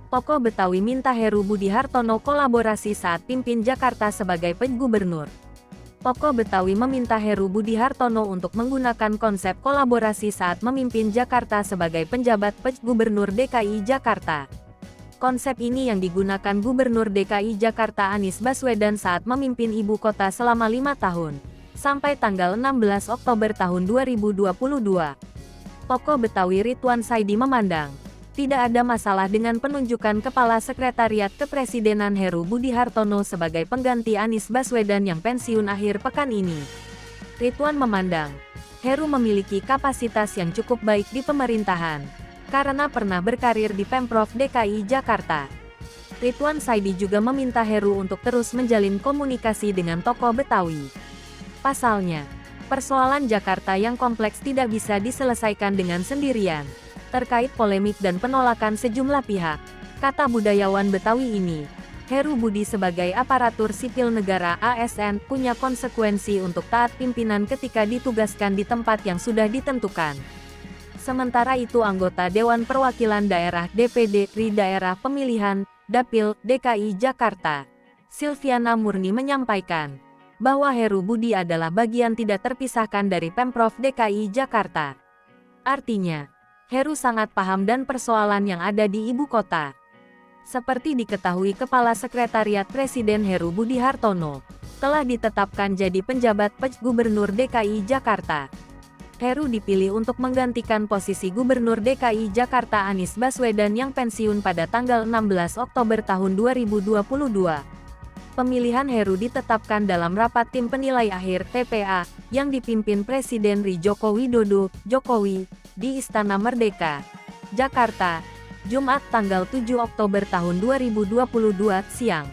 Tokoh Betawi minta Heru Budi Hartono kolaborasi saat pimpin Jakarta sebagai Gubernur. Tokoh Betawi meminta Heru Budi Hartono untuk menggunakan konsep kolaborasi saat memimpin Jakarta sebagai penjabat Gubernur DKI Jakarta. Konsep ini yang digunakan Gubernur DKI Jakarta Anies Baswedan saat memimpin ibu kota selama 5 tahun, sampai tanggal 16 Oktober tahun 2022. Tokoh Betawi Ridwan Saidi memandang, tidak ada masalah dengan penunjukan Kepala Sekretariat Kepresidenan Heru Budi Hartono sebagai pengganti Anies Baswedan yang pensiun akhir pekan ini. Ridwan memandang, Heru memiliki kapasitas yang cukup baik di pemerintahan, karena pernah berkarir di Pemprov DKI Jakarta. Ridwan Saidi juga meminta Heru untuk terus menjalin komunikasi dengan tokoh Betawi. Pasalnya, persoalan Jakarta yang kompleks tidak bisa diselesaikan dengan sendirian. Terkait polemik dan penolakan sejumlah pihak, kata budayawan Betawi ini, Heru Budi sebagai aparatur sipil negara ASN punya konsekuensi untuk taat pimpinan ketika ditugaskan di tempat yang sudah ditentukan. Sementara itu anggota Dewan Perwakilan Daerah DPD RI Daerah Pemilihan Dapil DKI Jakarta, Silviana Murni menyampaikan, bahwa Heru Budi adalah bagian tidak terpisahkan dari Pemprov DKI Jakarta. Artinya, Heru sangat paham dan persoalan yang ada di ibu kota. Seperti diketahui Kepala Sekretariat Presiden Heru Budi Hartono, telah ditetapkan jadi penjabat Gubernur DKI Jakarta. Heru dipilih untuk menggantikan posisi Gubernur DKI Jakarta Anies Baswedan yang pensiun pada tanggal 16 Oktober tahun 2022. Pemilihan Heru ditetapkan dalam rapat tim penilai akhir TPA, yang dipimpin Presiden RI Joko Widodo, Jokowi, di Istana Merdeka, Jakarta, Jumat tanggal 7 Oktober tahun 2022 siang.